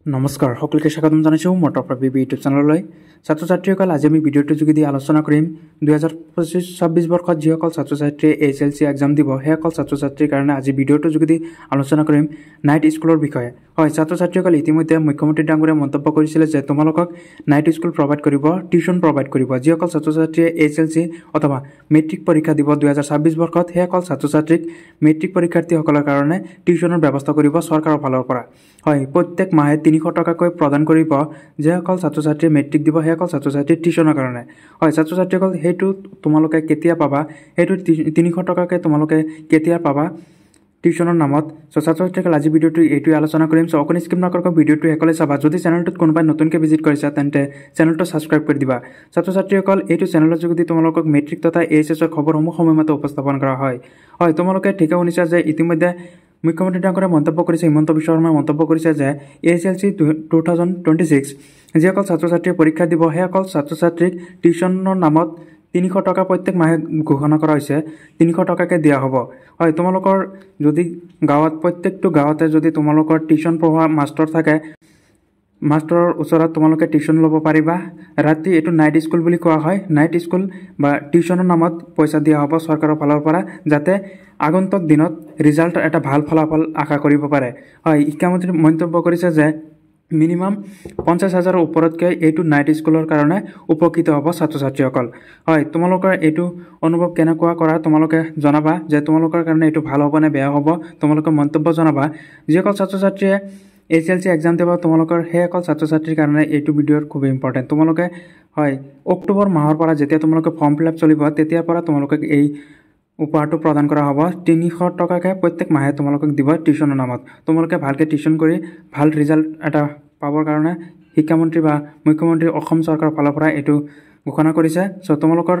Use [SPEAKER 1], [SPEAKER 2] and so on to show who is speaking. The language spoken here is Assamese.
[SPEAKER 1] নমস্কাৰ সকলকে স্বাগতম জানাইছো মোৰ টপৰাবি ইউটিউব চেনেললৈ ছাত্ৰ ছাত্ৰীসকল আজি আমি ভিডিঅ'টোৰ যোগেদি আলোচনা কৰিম 2025-26 বৰ্ষত যিসকল ছাত্ৰ ছাত্ৰীয়ে HLC এক্সাম দিব সেইসকল ছাত্ৰ ছাত্ৰীৰ কাৰণে আজি ভিডিঅ'টোৰ যোগেদি আলোচনা কৰিম নাইট স্কুলৰ বিষয়ে হয় ছাত্ৰ ছাত্ৰীসকল ইতিমধ্যে মুখ্যমন্ত্ৰী ডাঙৰীয়াই মন্তব্য কৰিছিলে যে তোমালোকক নাইট স্কুল প্ৰভাইড কৰিব টিউচন প্ৰভাইড কৰিব যিসকল ছাত্ৰ ছাত্ৰীয়ে HLC অথবা মেট্ৰিক পৰীক্ষা দিব 2026 বৰ্ষত সেইসকল ছাত্ৰ ছাত্ৰীক মেট্ৰিক পৰীক্ষাৰ্থীসকলৰ কাৰণে টিউচনৰ ব্যৱস্থা কৰিব চৰকাৰৰ ফালৰ পৰা হয় প্ৰত্যেক মাহে 300 টকাকৈ প্ৰদান কৰিব যেসকল ছাত্ৰ ছাত্ৰীয়ে মেট্ৰিক দিব সেইসকল ছাত্ৰ ছাত্ৰীৰ টিউচনৰ কাৰণে হয় ছাত্ৰ ছাত্ৰীসকল হেতু তোমালোকে কেতিয়া পাবা হেতু 300 টকাকৈ তোমালোকে কেতিয়া পাবা টিউচনৰ নামত ছাত্ৰ ছাত্ৰীসকল আজি ভিডিঅ'টো এইটো আলোচনা কৰিম সো অকনি স্কিপ নকৰক ভিডিঅ'টো একলে চাবা যদি চেনেলটোত কোনোবাই নতুনকৈ ভিজিট কৰিছা তেন্তে চেনেলটো সাবস্ক্ৰাইব কৰি দিবা ছাত্ৰ ছাত্ৰীসকল এইটো চেনেলৰ যোগেদি তোমালোকক মেট্ৰিক তথা এইচএছৰ খবৰসমূহ সময়মতে উপস্থাপন কৰা হয় হয় তোমালোকে ঠিকে শুনিছা যে ইতিমধ্যে মুখ্যমন্ত্ৰী ডাঙৰীয়াই মন্তব্য কৰিছে হিমন্ত বিশ্ব শৰ্মাই মন্তব্য কৰিছে যে HLC 2026 যিসকল ছাত্ৰ ছাত্ৰীয়ে পৰীক্ষা দিব সেইসকল ছাত্ৰ ছাত্ৰীক টিউচনৰ নামত 300 টকা প্ৰত্যেক মাহে ঘোষণা কৰা হৈছে 300 টকাকৈ দিয়া হ'ব হয় তোমালোকৰ যদি গাঁৱত প্ৰত্যেকটো গাঁৱতে যদি তোমালোকৰ টিউচন পঢ়োৱা মাষ্টৰ থাকে মাষ্টৰৰ ওচৰত তোমালোকে টিউচন ল'ব পাৰিবা ৰাতি এটো নাইট স্কুল বুলি কোৱা হয় নাইট স্কুল বা টিউচনৰ নামত পইচা দিয়া হ'ব চৰকাৰৰ ফালৰ পৰা যাতে আগন্তুক দিনত ৰিজাল্ট এটা ভাল ফলাফল আশা কৰিব পাৰে হয় শিক্ষামন্ত্ৰী মন্তব্য কৰিছে যে মিনিমাম 50,000 ওপৰতকৈ এইটো নাইট স্কুলৰ কাৰণে উপকৃত হ'ব ছাত্ৰ ছাত্ৰীসকল হয় তোমালোকৰ এইটো অনুভৱ কেনেকুৱা কৰা তোমালোকে জনাবা যে তোমালোকৰ কাৰণে এইটো ভাল হ'ব নে বেয়া হ'ব তোমালোকে মন্তব্য জনাবা যিসকল ছাত্ৰ ছাত্ৰীয়ে HLC এক্সাম দিব তোমালোকৰ সেইসকল ছাত্ৰ ছাত্ৰীৰ কাৰণে এইটো ভিডিঅ'ৰ খুব ইম্পৰ্টেণ্ট তোমালোকে হয় অক্টোবৰ মাহৰ পৰা যেতিয়া তোমালোকে ফৰ্ম ফিলআপ চলিব তেতিয়াৰ পৰা তোমালোকক এই উপহাৰটো প্ৰদান কৰা হ'ব 300 টকাকৈ প্ৰত্যেক মাহে তোমালোকক দিব টিউচনৰ নামত তোমালোকে ভালকৈ টিউচন কৰি ভাল ৰিজাল্ট এটা পাবৰ কাৰণে শিক্ষামন্ত্ৰী বা মুখ্যমন্ত্ৰী অসম চৰকাৰৰ ফালৰ পৰা এইটো ঘোষণা কৰিছে সো তোমালোকৰ